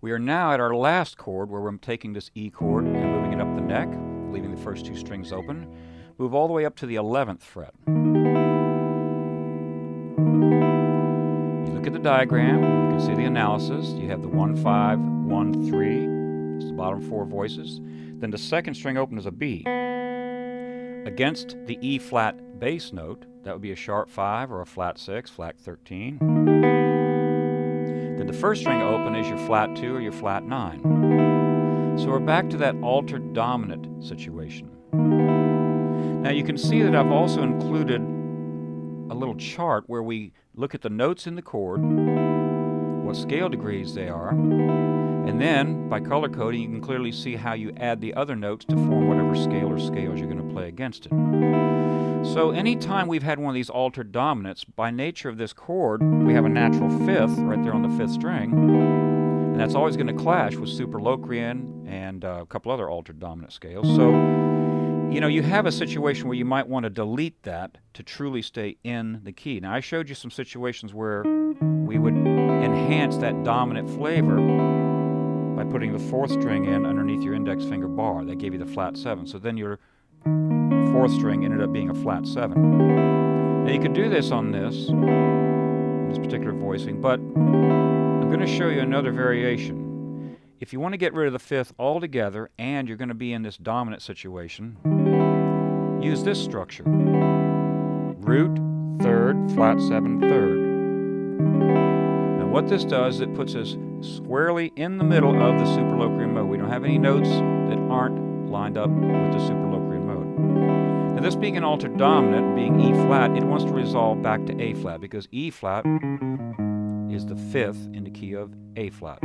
We are now at our last chord where we're taking this E chord and moving it up the neck, leaving the first two strings open. Move all the way up to the 11th fret. You look at the diagram, you can see the analysis. You have the 1, 5, 1, 3. It's the bottom four voices. Then the second string open is a B. Against the E flat bass note, that would be a sharp 5 or a flat 6, flat 13. Then the first string open is your flat 2 or your flat 9. So we're back to that altered dominant situation. Now you can see that I've also included a little chart where we look at the notes in the chord, what scale degrees they are, and then by color coding you can clearly see how you add the other notes to form whatever scale or scales you're going to play against it. So anytime we've had one of these altered dominants, by nature of this chord, we have a natural fifth right there on the 5th string, and that's always going to clash with Superlocrian and a couple other altered dominant scales. So, you know, you have a situation where you might want to delete that to truly stay in the key. Now, I showed you some situations where we would enhance that dominant flavor by putting the 4th string in underneath your index finger bar. That gave you the flat 7. So then your 4th string ended up being a flat 7. Now you could do this on this particular voicing, but I'm going to show you another variation. If you want to get rid of the 5th altogether and you're going to be in this dominant situation, use this structure. Root, 3rd, flat 7, 3rd. Now what this does is it puts us squarely in the middle of the Superlocrian mode. We don't have any notes that aren't lined up with the Superlocrian mode. Now this being an altered dominant, being E flat, it wants to resolve back to A flat because E flat is the 5th in the key of A flat.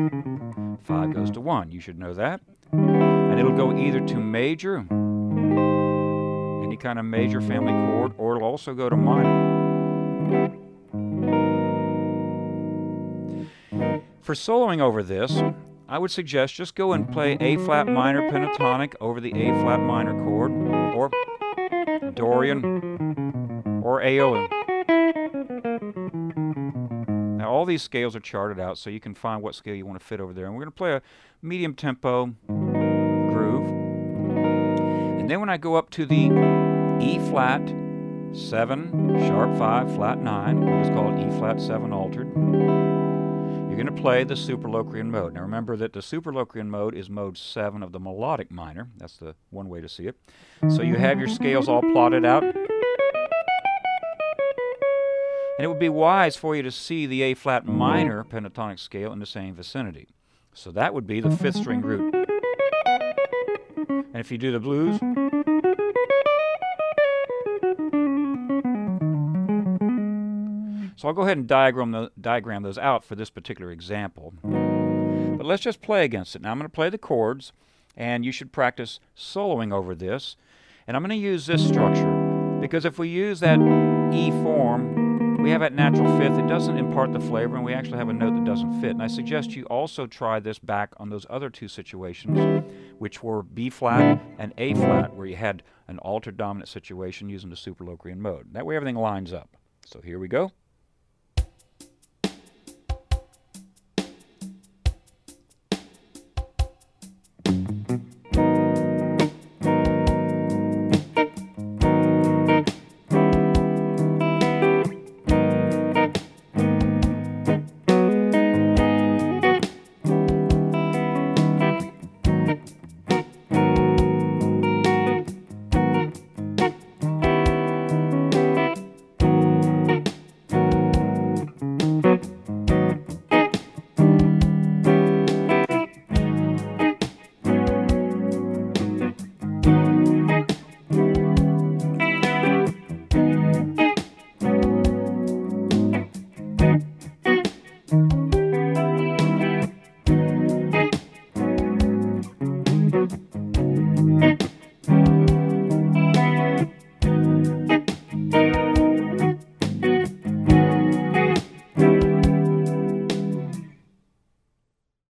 5 goes to 1, you should know that. And it'll go either to major, any kind of major family chord, or it'll also go to minor. For soloing over this, I would suggest just go and play A flat minor pentatonic over the A flat minor chord, or Dorian, or Aeolian. Now all these scales are charted out so you can find what scale you want to fit over there. And we're going to play a medium tempo groove. And then when I go up to the E flat 7, sharp 5, flat 9, it's called E flat 7 altered, you're going to play the Superlocrian mode. Now remember that the Superlocrian mode is mode 7 of the melodic minor. That's the one way to see it. So you have your scales all plotted out. And it would be wise for you to see the A flat minor pentatonic scale in the same vicinity. So that would be the 5th string root. And if you do the blues, so I'll go ahead and diagram those out for this particular example. But let's just play against it. Now I'm going to play the chords, and you should practice soloing over this. And I'm going to use this structure, because if we use that E form, we have that natural 5th. It doesn't impart the flavor, and we actually have a note that doesn't fit. And I suggest you also try this back on those other two situations, which were B flat and A flat, where you had an altered dominant situation using the Superlocrian mode. That way everything lines up. So here we go.